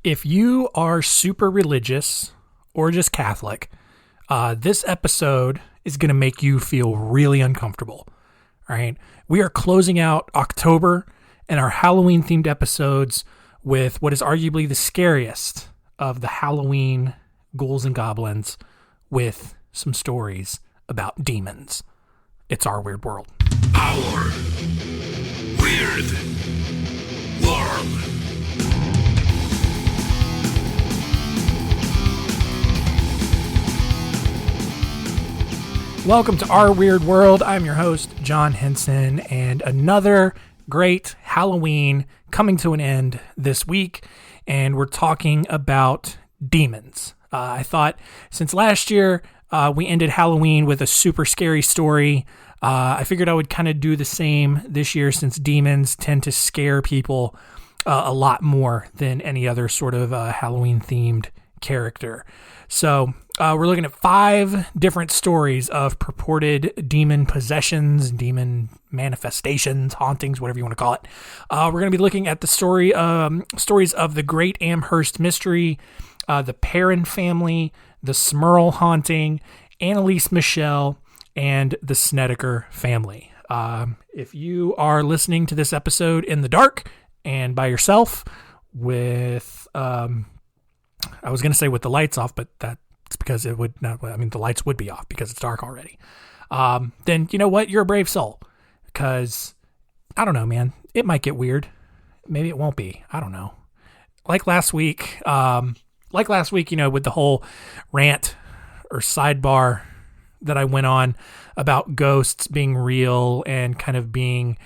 If you are super religious or just Catholic, this episode is going to make you feel really uncomfortable. All right. We are closing out October and our Halloween themed episodes with what is arguably the scariest of the Halloween ghouls and goblins, with some stories about demons. It's Our Weird World. Our Weird World. Welcome to Our Weird World. I'm your host, John Henson, and another great Halloween coming to an end this week, and we're talking about demons. I thought since last year we ended Halloween with a super scary story, I figured I would kind of do the same this year, since demons tend to scare people a lot more than any other sort of Halloween-themed character. So we're looking at 5 different stories of purported demon possessions, demon manifestations, hauntings, whatever you want to call it. We're going to be looking at the stories of the Great Amherst Mystery, the Perron family, the Smurl haunting, Annalise Michel, and the Snedeker family. If you are listening to this episode in the dark and by yourself with, I was going to say with the lights off, but that's because it would not, I mean, the lights would be off because it's dark already. Then you know what? You're a brave soul, because I don't know, man, it might get weird. Maybe it won't be. I don't know. Like last week, you know, with the whole rant or sidebar that I went on about ghosts being real and kind of being,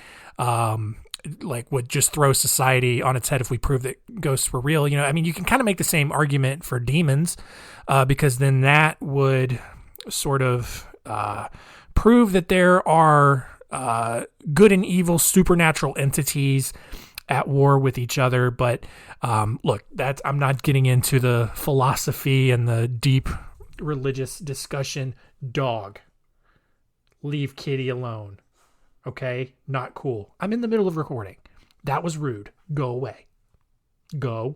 like would just throw society on its head if we prove that ghosts were real. You know, I mean, you can kind of make the same argument for demons, because then that would sort of prove that there are good and evil supernatural entities at war with each other. But look, I'm not getting into the philosophy and the deep religious discussion. Dog, leave Kitty alone. Okay? Not cool. I'm in the middle of recording. That was rude. Go away. Go.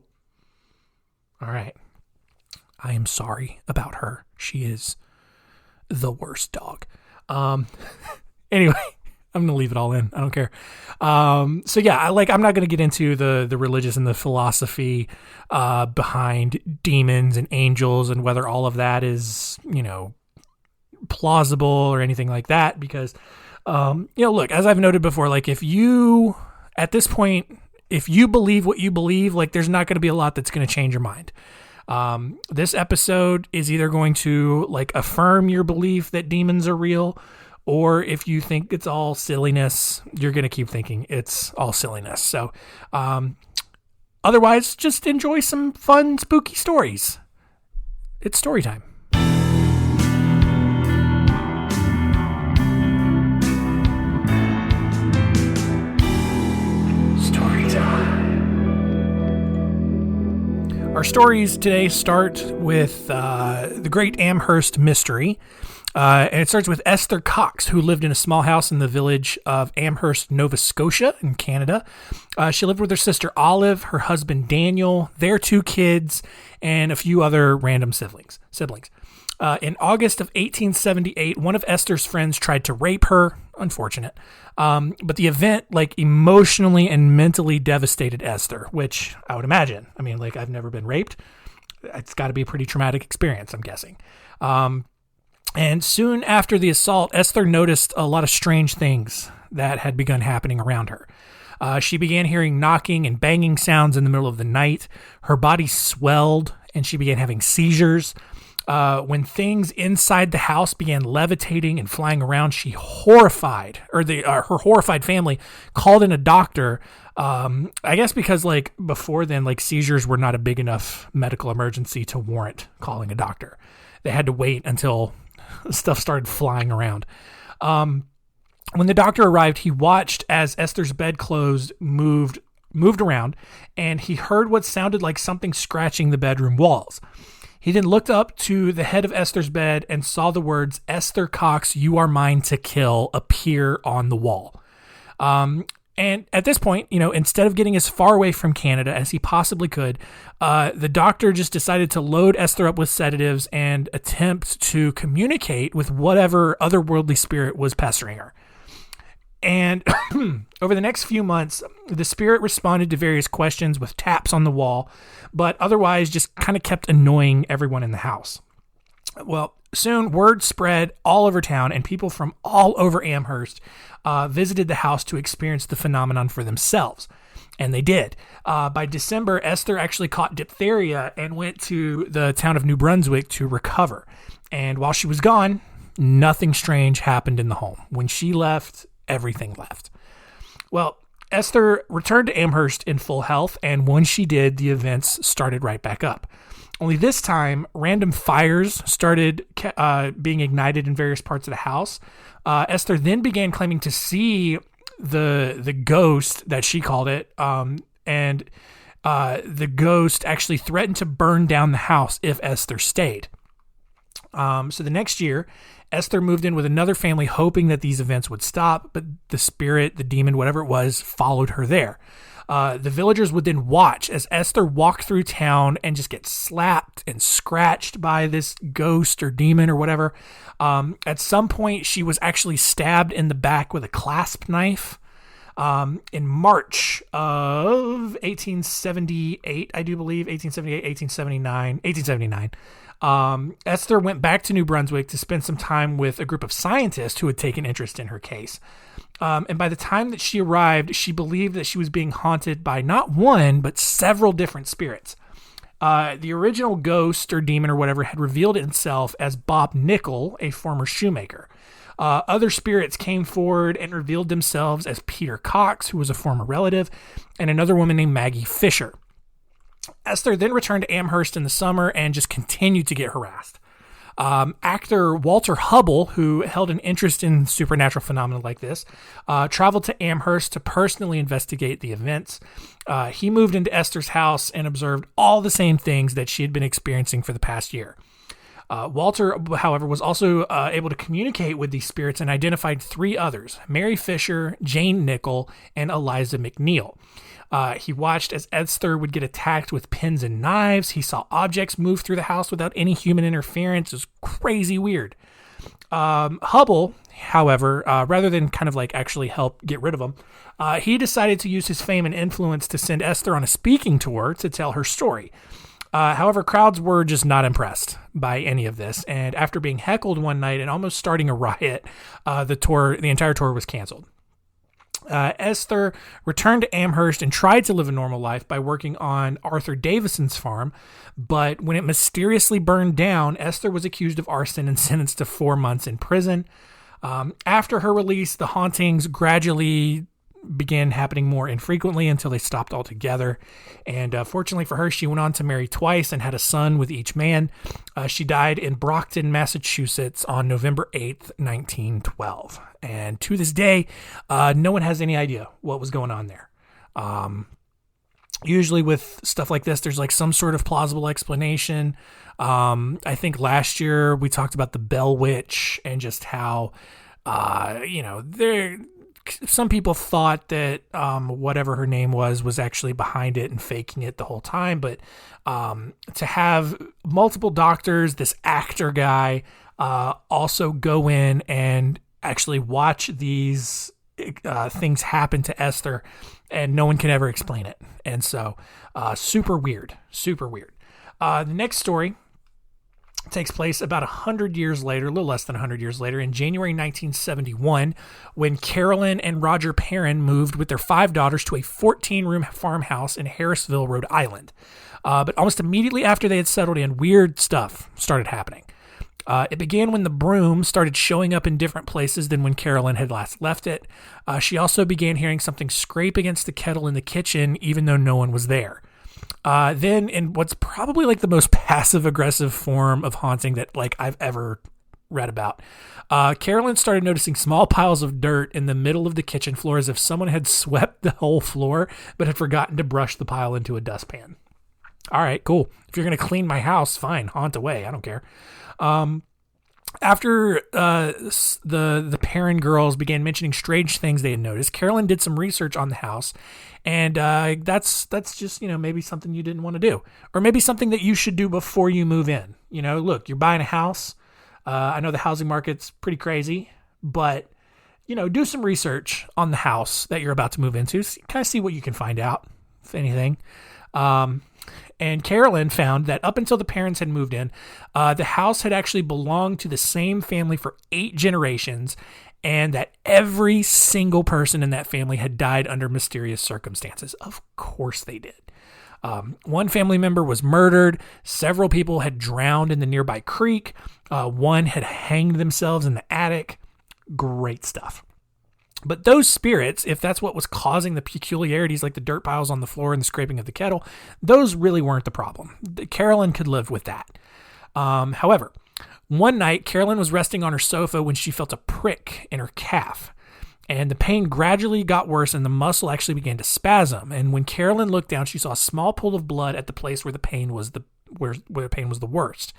All right. I am sorry about her. She is the worst dog. Anyway, I'm going to leave it all in. I don't care. So yeah, I'm not going to get into the religious and the philosophy behind demons and angels and whether all of that is, you know, plausible or anything like that, because you know, look, as I've noted before, like, if you at this point, if you believe what you believe, like, there's not going to be a lot that's going to change your mind. This episode is either going to like affirm your belief that demons are real, or if you think it's all silliness, you're going to keep thinking it's all silliness. So otherwise, just enjoy some fun, spooky stories. It's story time. Our stories today start with the Great Amherst Mystery, and it starts with Esther Cox, who lived in a small house in the village of Amherst, Nova Scotia in Canada. She lived with her sister Olive, her husband Daniel, their 2 kids, and a few other random siblings. In August of 1878, one of Esther's friends tried to rape her. Unfortunate. But the event, like, emotionally and mentally devastated Esther, which I would imagine. I mean, like, I've never been raped. It's got to be a pretty traumatic experience, I'm guessing. And soon after the assault, Esther noticed a lot of strange things that had begun happening around her. She began hearing knocking and banging sounds in the middle of the night. Her body swelled, and she began having seizures. When things inside the house began levitating and flying around, she her horrified family called in a doctor. I guess because, like, before then, like, seizures were not a big enough medical emergency to warrant calling a doctor. They had to wait until stuff started flying around. When the doctor arrived, he watched as Esther's bedclothes moved around, and he heard what sounded like something scratching the bedroom walls. He then looked up to the head of Esther's bed and saw the words, "Esther Cox, you are mine to kill," appear on the wall. And at this point, instead of getting as far away from Canada as he possibly could, the doctor just decided to load Esther up with sedatives and attempt to communicate with whatever otherworldly spirit was pestering her. And over the next few months, the spirit responded to various questions with taps on the wall, but otherwise just kind of kept annoying everyone in the house. Well, soon word spread all over town, and people from all over Amherst visited the house to experience the phenomenon for themselves. And they did. By December, Esther actually caught diphtheria and went to the town of New Brunswick to recover. And while she was gone, nothing strange happened in the home. When she left, everything left. Well, Esther returned to Amherst in full health, and when she did, the events started right back up. Only this time, random fires started being ignited in various parts of the house. Esther then began claiming to see the ghost, that she called it, and the ghost actually threatened to burn down the house if Esther stayed. So the next year, Esther moved in with another family hoping that these events would stop, but the spirit, the demon, whatever it was, followed her there. The villagers would then watch as Esther walked through town and just get slapped and scratched by this ghost or demon or whatever. At some point, she was actually stabbed in the back with a clasp knife. In March of 1878, I do believe, 1879. Esther went back to New Brunswick to spend some time with a group of scientists who had taken interest in her case. And by the time that she arrived, she believed that she was being haunted by not one, but several different spirits. The original ghost or demon or whatever had revealed itself as Bob Nickel, a former shoemaker. Other spirits came forward and revealed themselves as Peter Cox, who was a former relative, and another woman named Maggie Fisher. Esther then returned to Amherst in the summer and just continued to get harassed. Actor Walter Hubble, who held an interest in supernatural phenomena like this, traveled to Amherst to personally investigate the events. He moved into Esther's house and observed all the same things that she had been experiencing for the past year. Walter, however, was also able to communicate with these spirits and identified 3 others: Mary Fisher, Jane Nickel, and Eliza McNeil. He watched as Esther would get attacked with pins and knives. He saw objects move through the house without any human interference. It was crazy weird. Hubble, however, rather than kind of like actually help get rid of them, he decided to use his fame and influence to send Esther on a speaking tour to tell her story. However, crowds were just not impressed by any of this, and after being heckled one night and almost starting a riot, the entire tour was canceled. Esther returned to Amherst and tried to live a normal life by working on Arthur Davison's farm, but when it mysteriously burned down, Esther was accused of arson and sentenced to 4 months in prison. After her release, the hauntings gradually began happening more infrequently until they stopped altogether. And fortunately for her, she went on to marry twice and had a son with each man. She died in Brockton, Massachusetts on November 8th, 1912. And to this day, no one has any idea what was going on there. Usually with stuff like this, there's like some sort of plausible explanation. I think last year we talked about the Bell Witch and just how, some people thought that whatever her name was actually behind it and faking it the whole time. But to have multiple doctors, this actor guy, also go in and actually watch these things happen to Esther, and no one can ever explain it. And so super weird. The next story takes place about 100 years later, a little less than 100 years later, in January 1971, when Carolyn and Roger Perrin moved with their 5 daughters to a 14-room farmhouse in Harrisville, Rhode Island. But almost immediately after they had settled in, weird stuff started happening. It began when the broom started showing up in different places than when Carolyn had last left it. She also began hearing something scrape against the kettle in the kitchen, even though no one was there. Then in what's probably like the most passive aggressive form of haunting that like I've ever read about, Carolyn started noticing small piles of dirt in the middle of the kitchen floor as if someone had swept the whole floor but had forgotten to brush the pile into a dustpan. All right, cool. If you're going to clean my house, fine, haunt away. I don't care. After the Perrin girls began mentioning strange things they had noticed, Carolyn did some research on the house, and that's just, maybe something you didn't want to do, or maybe something that you should do before you move in. Look, you're buying a house. I know the housing market's pretty crazy, but do some research on the house that you're about to move into. Kind of see what you can find out, if anything. And Carolyn found that up until the parents had moved in, the house had actually belonged to the same family for 8 generations, and that every single person in that family had died under mysterious circumstances. Of course they did. One family member was murdered. Several people had drowned in the nearby creek. One had hanged themselves in the attic. Great stuff. But those spirits, if that's what was causing the peculiarities like the dirt piles on the floor and the scraping of the kettle, those really weren't the problem. Carolyn could live with that. However, one night, Carolyn was resting on her sofa when she felt a prick in her calf. And the pain gradually got worse and the muscle actually began to spasm. And when Carolyn looked down, she saw a small pool of blood at the place where the pain was where the pain was the worst.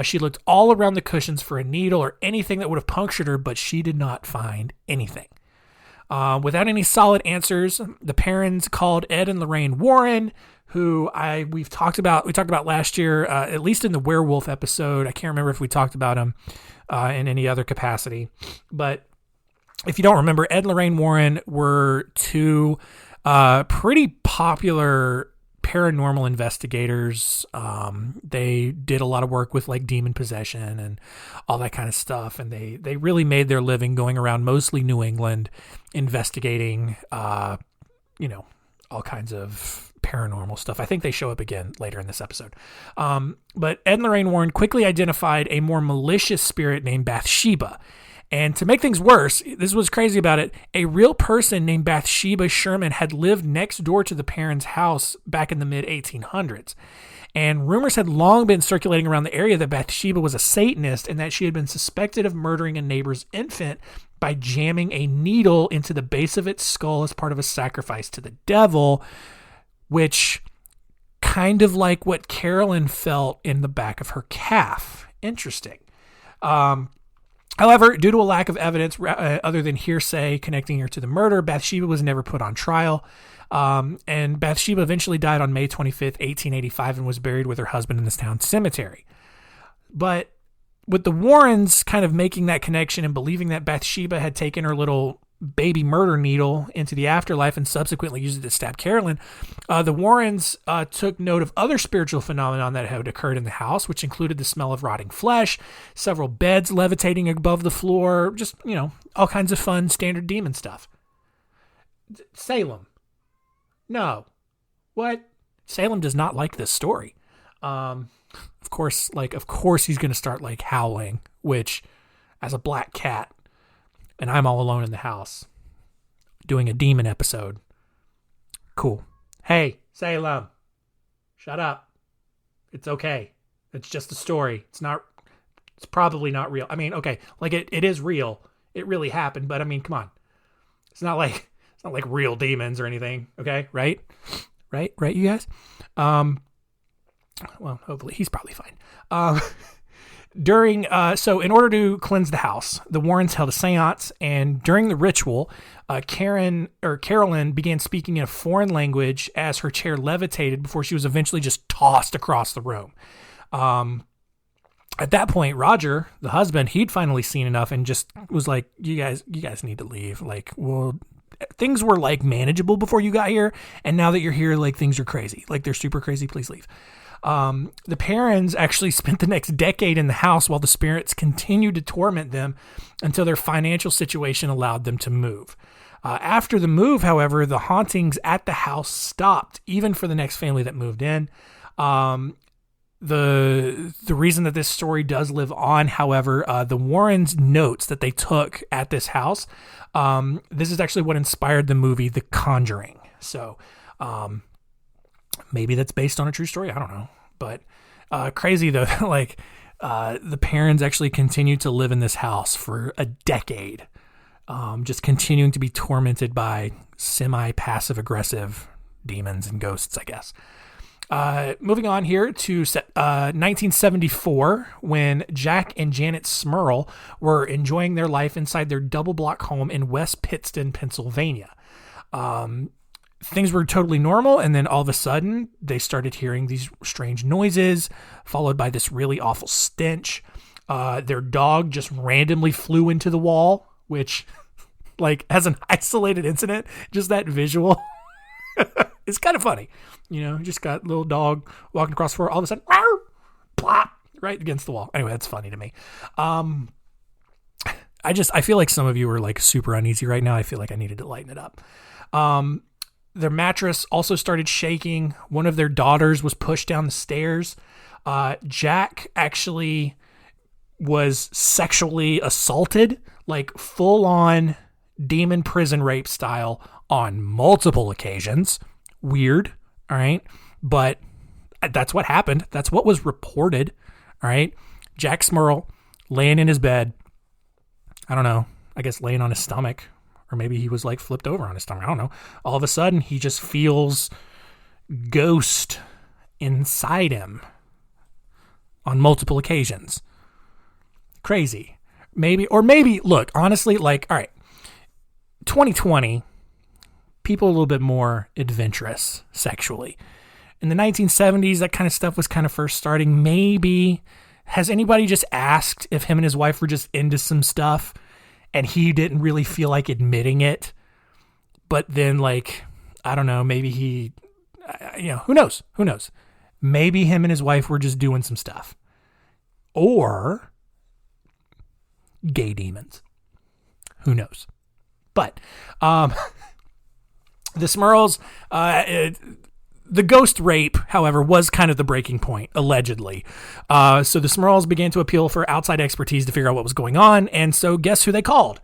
She looked all around the cushions for a needle or anything that would have punctured her, but she did not find anything. Without any solid answers, the parents called Ed and Lorraine Warren, who we talked about last year, at least in the werewolf episode. I can't remember if we talked about him in any other capacity, but if you don't remember, Ed and Lorraine Warren were 2 pretty popular paranormal investigators. They did a lot of work with like demon possession and all that kind of stuff. And they really made their living going around mostly New England, investigating, all kinds of paranormal stuff. I think they show up again later in this episode. But Ed and Lorraine Warren quickly identified a more malicious spirit named Bathsheba. And to make things worse, this was crazy about it, a real person named Bathsheba Sherman had lived next door to the parents' house back in the mid-1800s. And rumors had long been circulating around the area that Bathsheba was a Satanist and that she had been suspected of murdering a neighbor's infant by jamming a needle into the base of its skull as part of a sacrifice to the devil, which kind of like what Carolyn felt in the back of her calf. Interesting. However, due to a lack of evidence other than hearsay connecting her to the murder, Bathsheba was never put on trial. And Bathsheba eventually died on May 25th, 1885, and was buried with her husband in this town cemetery. But with the Warrens kind of making that connection and believing that Bathsheba had taken her little baby murder needle into the afterlife and subsequently used it to stab Carolyn, the Warrens took note of other spiritual phenomenon that had occurred in the house, which included the smell of rotting flesh, several beds levitating above the floor, just, all kinds of fun standard demon stuff. Salem. No. What? Salem does not like this story. Of course he's going to start like howling, which as a black cat, and I'm all alone in the house doing a demon episode. Cool. Hey, Salem, shut up. It's okay. It's just a story. It's probably not real. I mean, okay, like it is real. It really happened, but I mean, come on. It's not like real demons or anything. Okay. Right, you guys? Well, hopefully he's probably fine. So in order to cleanse the house, the Warrens held a seance, and during the ritual, Carolyn began speaking in a foreign language as her chair levitated before she was eventually just tossed across the room. At that point, Roger, the husband, he'd finally seen enough and just was like, you guys need to leave. Like, well, things were like manageable before you got here, and now that you're here, like things are crazy. Like they're super crazy. Please leave. The Perrins actually spent the next decade in the house while the spirits continued to torment them until their financial situation allowed them to move. After the move, however, the hauntings at the house stopped, even for the next family that moved in. The reason that this story does live on, however, the Warrens' notes that they took at this house, this is actually what inspired the movie The Conjuring. So, maybe that's based on a true story. I don't know. But crazy though, like the Perrins actually continued to live in this house for a decade, just continuing to be tormented by semi-passive aggressive demons and ghosts, I guess. Moving on here to 1974, when Jack and Janet Smurl were enjoying their life inside their double block home in West Pittston, Pennsylvania. Things were totally normal, and then all of a sudden, they started hearing these strange noises, followed by this really awful stench. Their dog just randomly flew into the wall, which, like, as an isolated incident, just that visual is kind of funny. You know, just got a little dog walking across the floor, all of a sudden, rawr, plop, right against the wall. Anyway, that's funny to me. I feel like some of you are like super uneasy right now. I feel like I needed to lighten it up. Their mattress also started shaking. One of their daughters was pushed down the stairs. Jack actually was sexually assaulted, like full on demon prison rape style on multiple occasions. Weird. All right. But that's what happened. That's what was reported. All right. Jack Smurl laying in his bed. I don't know. I guess laying on his stomach, or maybe he was like flipped over on his stomach. I don't know. All of a sudden he just feels ghost inside him on multiple occasions. Crazy. Maybe, look, honestly, like, all right, 2020, people a little bit more adventurous sexually. In the 1970s, that kind of stuff was kind of first starting. Maybe, has anybody just asked if him and his wife were just into some stuff and he didn't really feel like admitting it? But then, like, I don't know, maybe he, who knows? Maybe him and his wife were just doing some stuff. Or gay demons. Who knows? But the Smurls, the ghost rape, however, was kind of the breaking point, allegedly. So the Smurls began to appeal for outside expertise to figure out what was going on. And so guess who they called?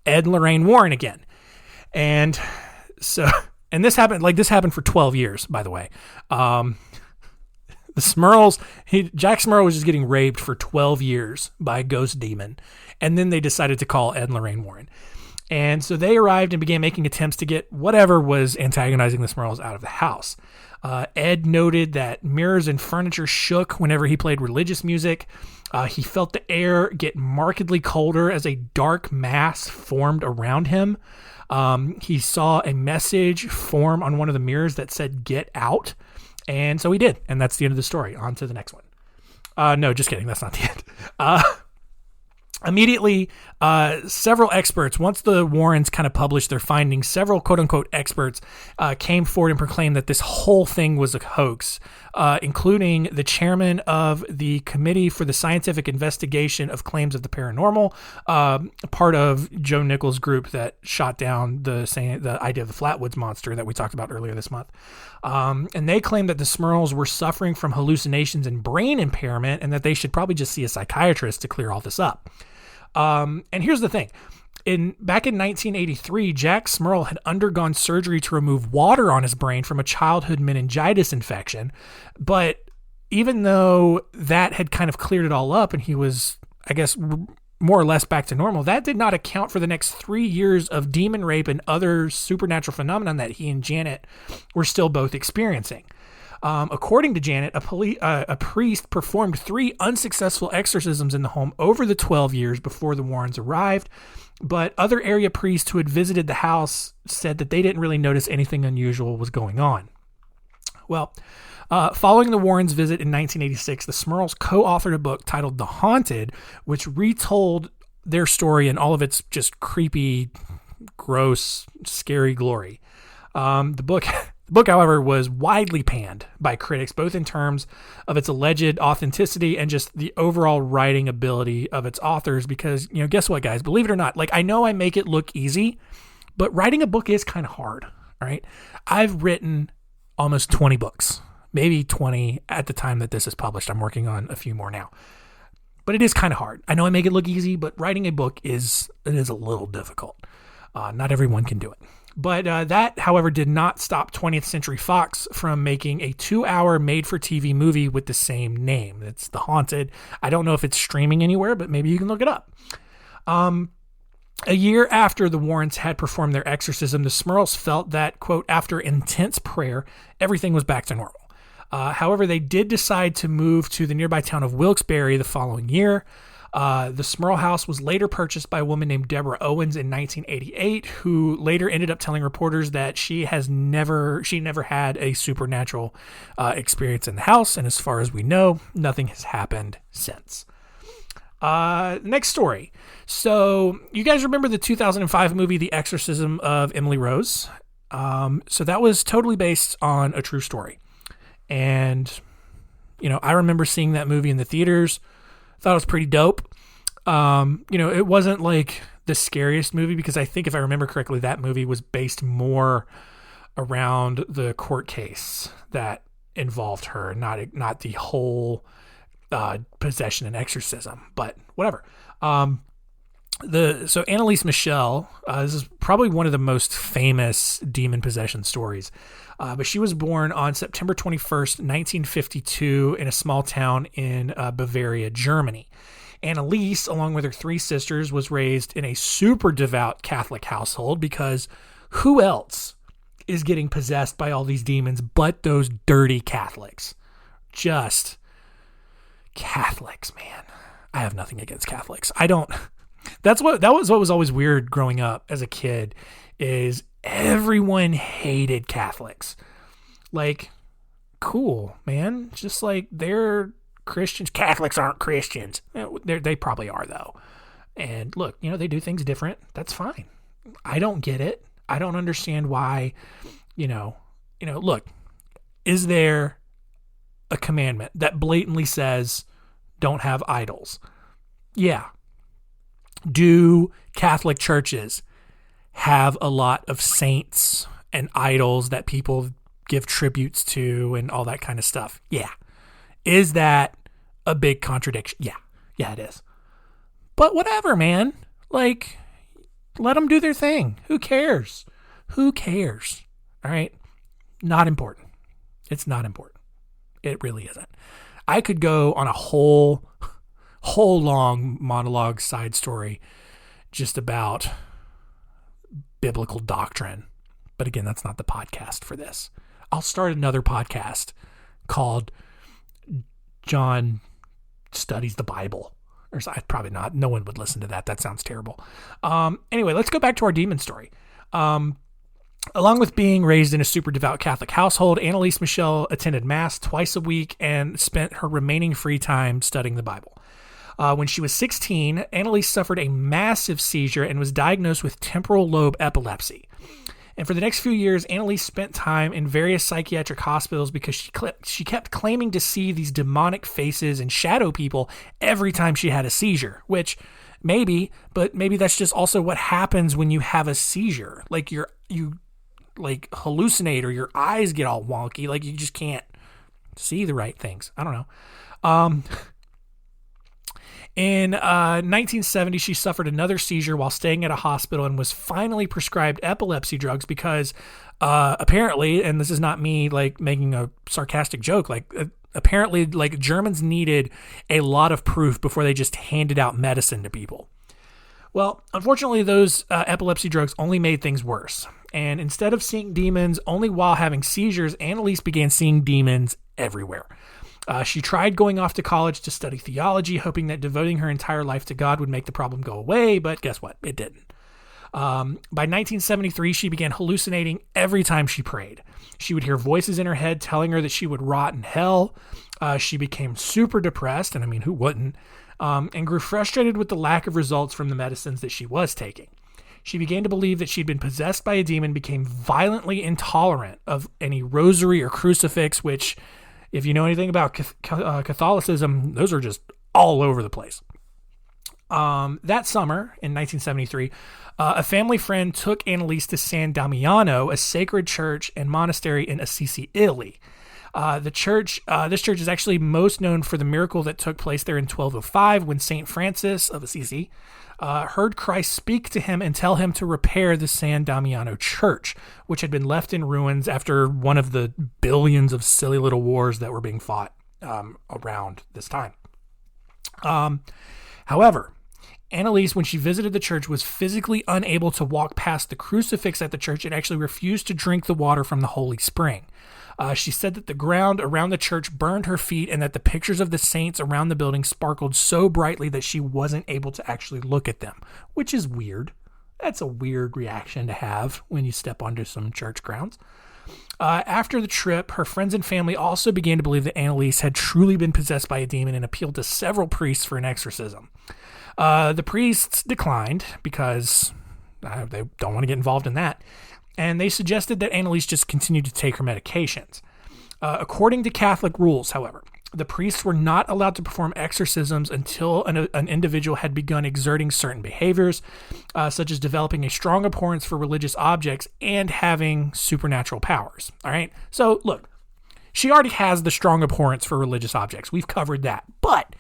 Ed and Lorraine Warren again. And so, and this happened for 12 years, by the way. The Smurls, Jack Smurl was just getting raped for 12 years by a ghost demon. And then they decided to call Ed and Lorraine Warren. And so they arrived and began making attempts to get whatever was antagonizing the Smurls out of the house. Ed noted that mirrors and furniture shook whenever he played religious music. He felt the air get markedly colder as a dark mass formed around him. He saw a message form on one of the mirrors that said, "Get out." And so he did. And that's the end of the story. On to the next one. No, just kidding. That's not the end. Immediately, several experts, once the Warrens kind of published their findings, several quote-unquote experts came forward and proclaimed that this whole thing was a hoax, including the chairman of the Committee for the Scientific Investigation of Claims of the Paranormal, part of Joe Nichols' group that shot down the idea of the Flatwoods Monster that we talked about earlier this month. And they claimed that the Smurls were suffering from hallucinations and brain impairment and that they should probably just see a psychiatrist to clear all this up. And here's the thing. Back in 1983, Jack Smurl had undergone surgery to remove water on his brain from a childhood meningitis infection. But even though that had kind of cleared it all up and he was, I guess, more or less back to normal, that did not account for the next 3 years of demon rape and other supernatural phenomenon that he and Janet were still both experiencing. According to Janet, a priest performed 3 unsuccessful exorcisms in the home over the 12 years before the Warrens arrived, but other area priests who had visited the house said that they didn't really notice anything unusual was going on. Well, following the Warrens' visit in 1986, the Smurls co-authored a book titled The Haunted, which retold their story in all of its just creepy, gross, scary glory. The book, however, was widely panned by critics, both in terms of its alleged authenticity and just the overall writing ability of its authors. Because, guess what, guys? Believe it or not, I know I make it look easy, but writing a book is kind of hard, all right? I've written almost 20 books, maybe 20 at the time that this is published. I'm working on a few more now. But it is kind of hard. I know I make it look easy, but writing a book is a little difficult. Not everyone can do it. But that, however, did not stop 20th Century Fox from making a 2-hour made-for-TV movie with the same name. It's The Haunted. I don't know if it's streaming anywhere, but maybe you can look it up. A year after the Warrens had performed their exorcism, the Smurls felt that, quote, after intense prayer, everything was back to normal. However, they did decide to move to the nearby town of Wilkes-Barre the following year. The Smurl house was later purchased by a woman named Deborah Owens in 1988, who later ended up telling reporters that she never had a supernatural experience in the house, and as far as we know, nothing has happened since. Next story. So you guys remember the 2005 movie, The Exorcism of Emily Rose? So that was totally based on a true story. And, I remember seeing that movie in the theaters. Thought it was pretty dope. It wasn't like the scariest movie because I think if I remember correctly, that movie was based more around the court case that involved her, not the whole possession and exorcism, but whatever. So Annalise Michel, this is probably one of the most famous demon possession stories. But she was born on September 21st, 1952 in a small town in Bavaria, Germany. Annalise, along with her three sisters, was raised in a super devout Catholic household because who else is getting possessed by all these demons but those dirty Catholics? Just Catholics, man. I have nothing against Catholics. That was what was always weird growing up as a kid is everyone hated Catholics. Like, cool, man. Just like they're Christians. Catholics aren't Christians. They probably are though. And look, they do things different. That's fine. I don't get it. I don't understand why, look, is there a commandment that blatantly says don't have idols? Yeah. Do Catholic churches have a lot of saints and idols that people give tributes to and all that kind of stuff? Yeah. Is that a big contradiction? Yeah. Yeah, it is. But whatever, man. Like, let them do their thing. Who cares? Who cares? All right? Not important. It's not important. It really isn't. I could go on a whole long monologue side story just about biblical doctrine. But again, that's not the podcast for this. I'll start another podcast called John Studies the Bible. Or probably not. No one would listen to that. That sounds terrible. Anyway, let's go back to our demon story. Along with being raised in a super devout Catholic household, Annalise Michel attended Mass twice a week and spent her remaining free time studying the Bible. When she was 16, Annalise suffered a massive seizure and was diagnosed with temporal lobe epilepsy. And for the next few years, Annalise spent time in various psychiatric hospitals because she kept claiming to see these demonic faces and shadow people every time she had a seizure, which maybe that's just also what happens when you have a seizure. Like you like hallucinate or your eyes get all wonky. Like you just can't see the right things. I don't know. In 1970, she suffered another seizure while staying at a hospital and was finally prescribed epilepsy drugs because apparently, and this is not me like making a sarcastic joke, like apparently like Germans needed a lot of proof before they just handed out medicine to people. Well, unfortunately, those epilepsy drugs only made things worse. And instead of seeing demons only while having seizures, Annalise began seeing demons everywhere. She tried going off to college to study theology, hoping that devoting her entire life to God would make the problem go away, but guess what? It didn't. By 1973, she began hallucinating every time she prayed. She would hear voices in her head telling her that she would rot in hell. She became super depressed, and I mean, who wouldn't? And grew frustrated with the lack of results from the medicines that she was taking. She began to believe that she'd been possessed by a demon, became violently intolerant of any rosary or crucifix, which, if you know anything about Catholicism, those are just all over the place. That summer in 1973, a family friend took Annalise to San Damiano, a sacred church and monastery in Assisi, Italy. This church is actually most known for the miracle that took place there in 1205 when St. Francis of Assisi heard Christ speak to him and tell him to repair the San Damiano church, which had been left in ruins after one of the billions of silly little wars that were being fought around this time. However, Annalise, when she visited the church, was physically unable to walk past the crucifix at the church and actually refused to drink the water from the holy spring. She said that the ground around the church burned her feet and that the pictures of the saints around the building sparkled so brightly that she wasn't able to actually look at them, which is weird. That's a weird reaction to have when you step onto some church grounds. After the trip, her friends and family also began to believe that Annalise had truly been possessed by a demon and appealed to several priests for an exorcism. The priests declined because they don't want to get involved in that, and they suggested that Annalise just continue to take her medications. According to Catholic rules, however, the priests were not allowed to perform exorcisms until an individual had begun exerting certain behaviors, such as developing a strong abhorrence for religious objects and having supernatural powers. All right. So look, she already has the strong abhorrence for religious objects. We've covered that. But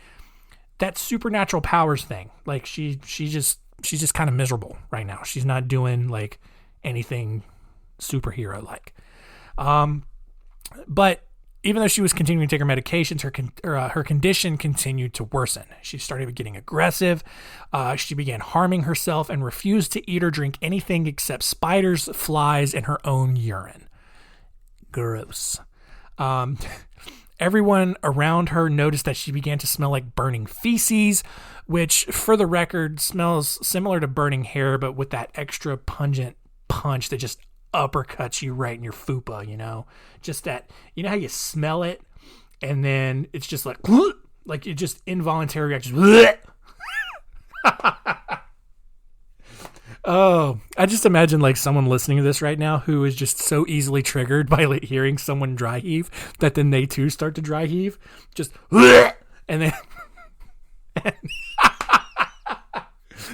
that supernatural powers thing, like she's just kind of miserable right now. She's not doing like anything superhero like. But even though she was continuing to take her medications, her condition continued to worsen. She started getting aggressive. She began harming herself and refused to eat or drink anything except spiders, flies, and her own urine. Gross. Everyone around her noticed that she began to smell like burning feces, which, for the record, smells similar to burning hair, but with that extra pungent punch that just uppercuts you right in your fupa, you know? Just that, you know how you smell it and then it's just like it just involuntary reaction. Oh, I just imagine like someone listening to this right now who is just so easily triggered by like hearing someone dry heave that then they too start to dry heave. Just and then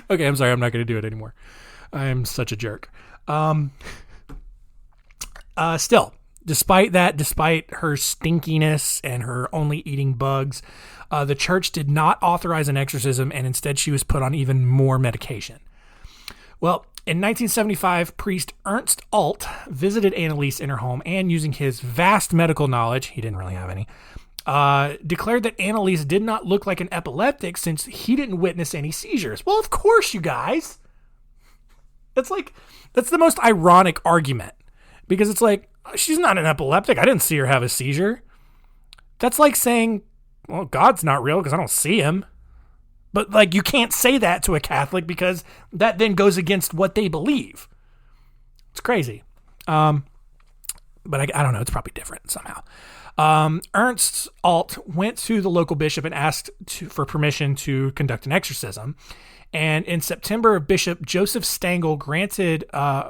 okay, I'm sorry, I'm not going to do it anymore. I am such a jerk. Still, despite her stinkiness and her only eating bugs, the church did not authorize an exorcism, and instead she was put on even more medication. Well, in 1975, priest Ernst Alt visited Annalise in her home and, using his vast medical knowledge, he didn't really have any, declared that Annalise did not look like an epileptic since he didn't witness any seizures. Well, of course, you guys. That's the most ironic argument. Because it's like, she's not an epileptic. I didn't see her have a seizure. That's like saying, well, God's not real because I don't see him. But like, you can't say that to a Catholic because that then goes against what they believe. It's crazy. But I don't know. It's probably different somehow. Ernst Alt went to the local bishop and asked for permission to conduct an exorcism. And in September, Bishop Joseph Stangl granted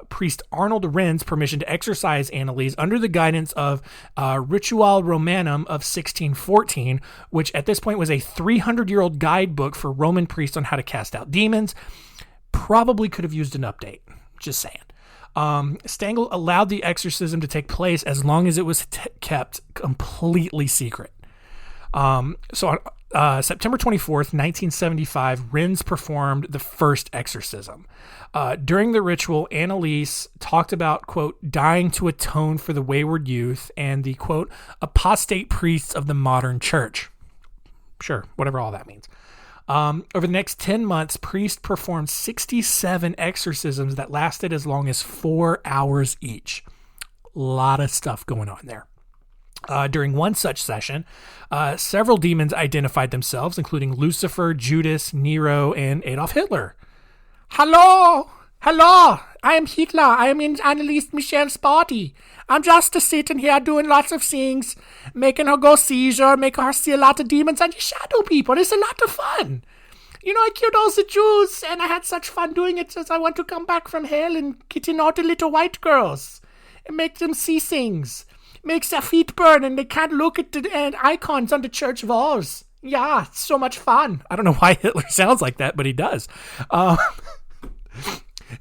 priest Arnold Renz permission to exorcise Annalise under the guidance of Ritual Romanum of 1614, which at this point was a 300-year-old guidebook for Roman priests on how to cast out demons. Probably could have used an update. Just saying. Stangl allowed the exorcism to take place as long as it was kept completely secret. So on September 24th, 1975, Renz performed the first exorcism. During the ritual, Annalise talked about, quote, dying to atone for the wayward youth and the, quote, apostate priests of the modern church. Sure, whatever all that means. Over the next 10 months, priests performed 67 exorcisms that lasted as long as 4 hours each. A lot of stuff going on there. During one such session, several demons identified themselves, including Lucifer, Judas, Nero, and Adolf Hitler. Hello, I am Hitler. I am in Annalise Michel's body. I'm just sitting here doing lots of things, making her go seizure, making her see a lot of demons and shadow people. It's a lot of fun. You know, I killed all the Jews, and I had such fun doing it as I want to come back from hell and get in all the little white girls and make them see things. Makes their feet burn and they can't look at the icons on the church walls. Yeah, it's so much fun. I don't know why Hitler sounds like that, but he does.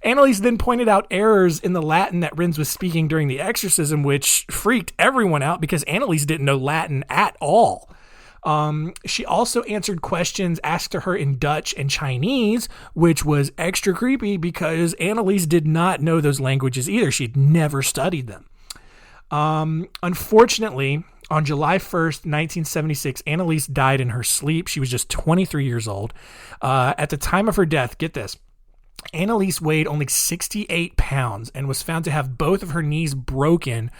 Annalise then pointed out errors in the Latin that Renz was speaking during the exorcism, which freaked everyone out because Annalise didn't know Latin at all. She also answered questions asked to her in Dutch and Chinese, which was extra creepy because Annalise did not know those languages either. She'd never studied them. Unfortunately, on July 1st, 1976, Annalise died in her sleep. She was just 23 years old. At the time of her death, get this, Annalise weighed only 68 pounds and was found to have both of her knees broken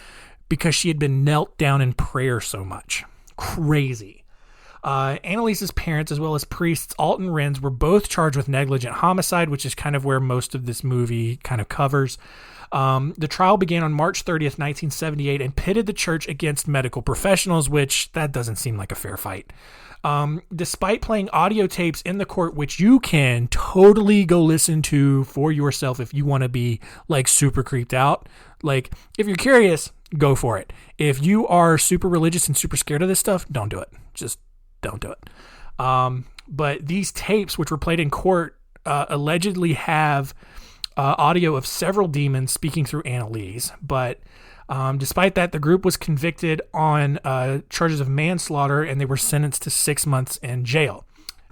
because she had been knelt down in prayer so much. Crazy. Annalise's parents, as well as priests Alton Renz, were both charged with negligent homicide, which is kind of where most of this movie kind of covers. The trial began on March 30th, 1978, and pitted the church against medical professionals, which that doesn't seem like a fair fight. Despite playing audio tapes in the court, which you can totally go listen to for yourself if you want to be like super creeped out. Like, if you're curious, go for it. If you are super religious and super scared of this stuff, don't do it. Just don't do it. But these tapes, which were played in court, allegedly have audio of several demons speaking through Annalise. But despite that, the group was convicted on charges of manslaughter, and they were sentenced to 6 months in jail.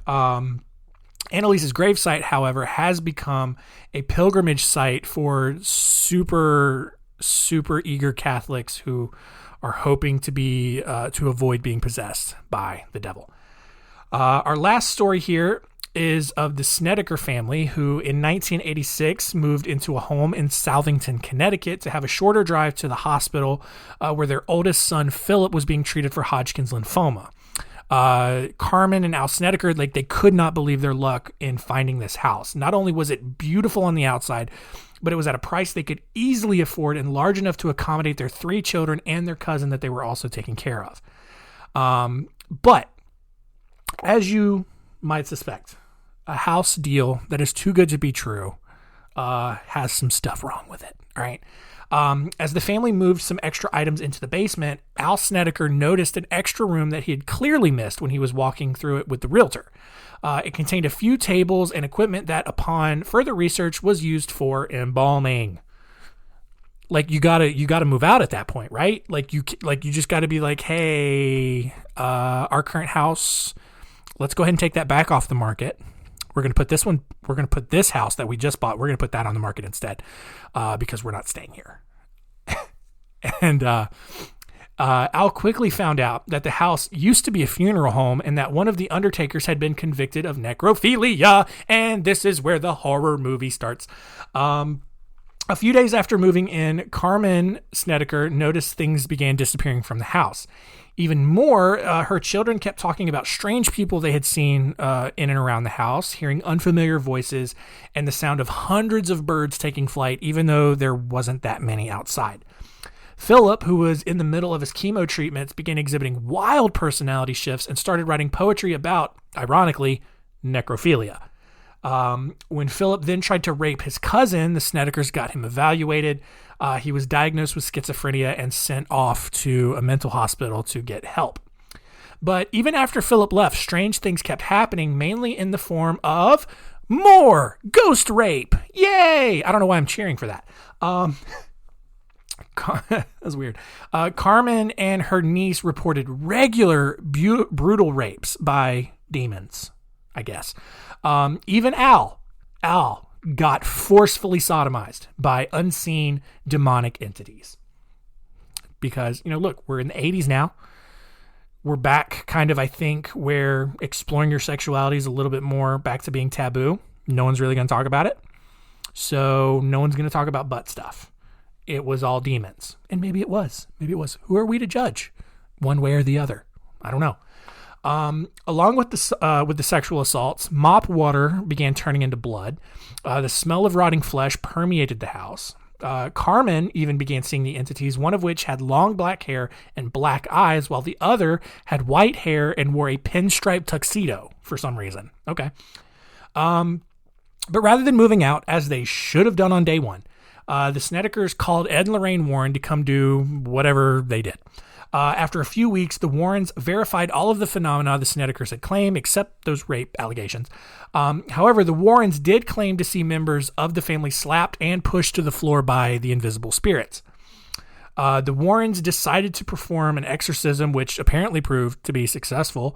Annalise's gravesite, however, has become a pilgrimage site for super eager Catholics who are hoping to avoid being possessed by the devil. Our last story here is of the Snedeker family, who in 1986 moved into a home in Southington, Connecticut, to have a shorter drive to the hospital where their oldest son, Philip, was being treated for Hodgkin's lymphoma. Carmen and Al Snedeker, they could not believe their luck in finding this house. Not only was it beautiful on the outside, but it was at a price they could easily afford and large enough to accommodate their 3 children and their cousin that they were also taking care of. But as you might suspect, a house deal that is too good to be true has some stuff wrong with it. All right. As the family moved some extra items into the basement, Al Snedeker noticed an extra room that he had clearly missed when he was walking through it with the realtor. It contained a few tables and equipment that, upon further research, was used for embalming. Like, you gotta move out at that point, right? You just gotta be like, hey, our current house, let's go ahead and take that back off the market. We're going to put this house that we just bought, we're going to put that on the market instead, because we're not staying here. And Al quickly found out that the house used to be a funeral home and that one of the undertakers had been convicted of necrophilia. And this is where the horror movie starts. A few days after moving in, Carmen Snedeker noticed things began disappearing from the house. Even more, her children kept talking about strange people they had seen in and around the house, hearing unfamiliar voices, and the sound of hundreds of birds taking flight, even though there wasn't that many outside. Philip, who was in the middle of his chemo treatments, began exhibiting wild personality shifts and started writing poetry about, ironically, necrophilia. When Philip then tried to rape his cousin, the Snedekers got him evaluated. He was diagnosed with schizophrenia and sent off to a mental hospital to get help. But even after Philip left, strange things kept happening, mainly in the form of more ghost rape. Yay! I don't know why I'm cheering for that. That's weird. Carmen and her niece reported regular brutal rapes by demons, I guess. Even Al got forcefully sodomized by unseen demonic entities. Because, look, we're in the 80s now. We're back kind of, I think, where exploring your sexuality is a little bit more back to being taboo. No one's really going to talk about it. So no one's going to talk about butt stuff. It was all demons. And maybe it was. Who are we to judge? One way or the other. I don't know. Along with the sexual assaults, mop water began turning into blood. The smell of rotting flesh permeated the house. Carmen even began seeing the entities, one of which had long black hair and black eyes, while the other had white hair and wore a pinstripe tuxedo for some reason. Okay. But rather than moving out, as they should have done on day one, the Snedekers called Ed and Lorraine Warren to come do whatever they did. After a few weeks, the Warrens verified all of the phenomena the Snedekers had claimed, except those rape allegations. However, the Warrens did claim to see members of the family slapped and pushed to the floor by the invisible spirits. The Warrens decided to perform an exorcism, which apparently proved to be successful.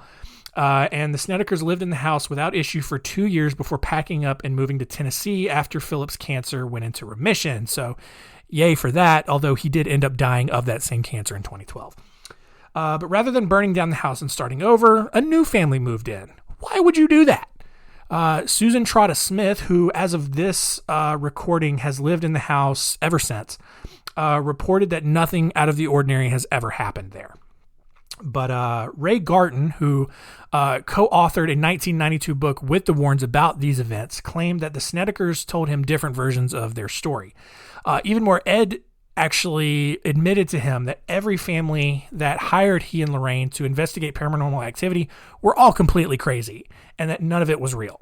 And the Snedekers lived in the house without issue for 2 years before packing up and moving to Tennessee after Philip's cancer went into remission. So, yay for that, although he did end up dying of that same cancer in 2012. But rather than burning down the house and starting over, a new family moved in. Why would you do that? Susan Trotta Smith, who as of this recording has lived in the house ever since, reported that nothing out of the ordinary has ever happened there. But Ray Garton, who co-authored a 1992 book with the Warrens about these events, claimed that the Snedekers told him different versions of their story. Even more, Ed actually admitted to him that every family that hired he and Lorraine to investigate paranormal activity were all completely crazy and that none of it was real.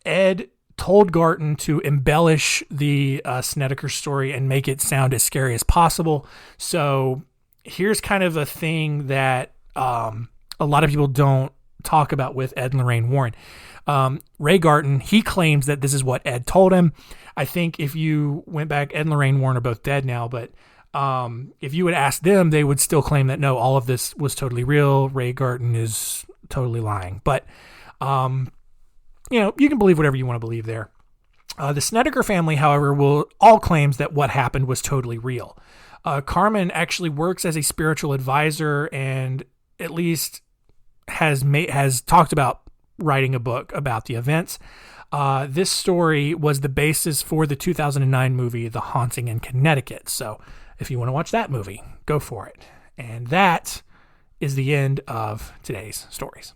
Ed told Garton to embellish the Snedeker story and make it sound as scary as possible. So here's kind of a thing that a lot of people don't talk about with Ed and Lorraine Warren. Ray Garton, he claims that this is what Ed told him. I think if you went back, Ed and Lorraine Warren are both dead now, but if you would ask them, they would still claim that no, all of this was totally real. Ray Garton is totally lying. But, you can believe whatever you want to believe there. The Snedeker family, however, all claims that what happened was totally real. Carmen actually works as a spiritual advisor and at least has talked about writing a book about the events. This story was the basis for the 2009 movie, The Haunting in Connecticut. So if you want to watch that movie, go for it. And that is the end of today's stories.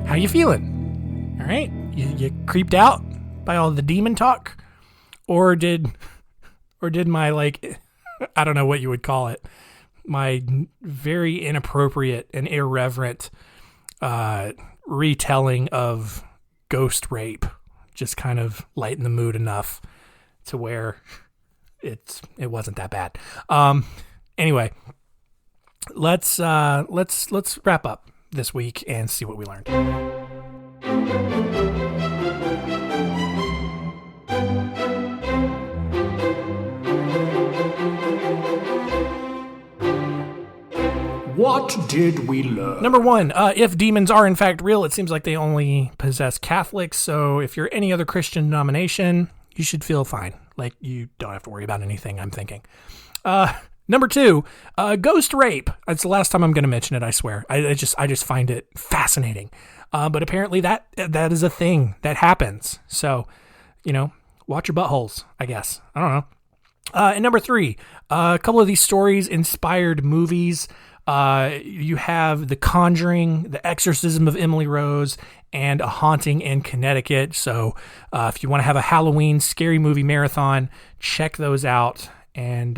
How you feeling? All right? You creeped out by all the demon talk? Or did my, I don't know what you would call it, my very inappropriate and irreverent retelling of ghost rape just kind of lighten the mood enough to where it wasn't that bad. Anyway, let's wrap up this week and see what we learned. What did we learn? Number one, if demons are in fact real, it seems like they only possess Catholics. So if you're any other Christian denomination, you should feel fine. Like you don't have to worry about anything, I'm thinking. Number two, ghost rape. That's the last time I'm going to mention it, I swear. I just find it fascinating. But apparently that is a thing that happens. So, watch your buttholes, I guess. I don't know. And number three, a couple of these stories inspired movies. You have The Conjuring, The Exorcism of Emily Rose, and A Haunting in Connecticut. So if you want to have a Halloween scary movie marathon, check those out and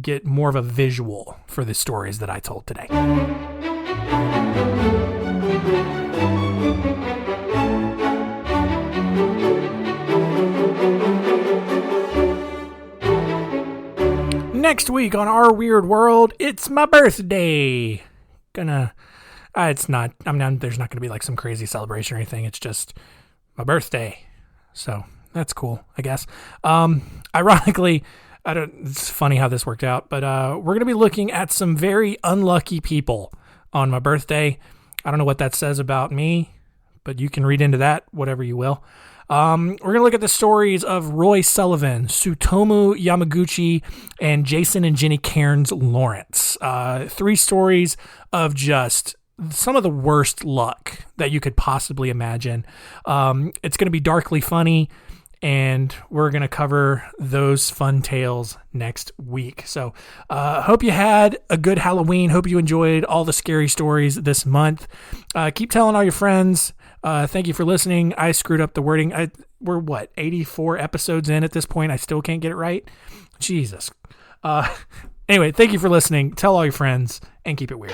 get more of a visual for the stories that I told today. Next week on Our Weird World, it's my birthday. It's not, there's not going to be like some crazy celebration or anything. It's just my birthday. So that's cool, I guess. Ironically, it's funny how this worked out, but we're going to be looking at some very unlucky people on my birthday. I don't know what that says about me, but you can read into that whatever you will. We're going to look at the stories of Roy Sullivan, Tsutomu Yamaguchi, and Jason and Jenny Cairns Lawrence. 3 stories of just some of the worst luck that you could possibly imagine. It's going to be darkly funny, and we're going to cover those fun tales next week. So hope you had a good Halloween. Hope you enjoyed all the scary stories this month. Keep telling all your friends. Thank you for listening. I screwed up the wording. We're 84 episodes in at this point. I still can't get it right. Jesus. Anyway, thank you for listening. Tell all your friends and keep it weird.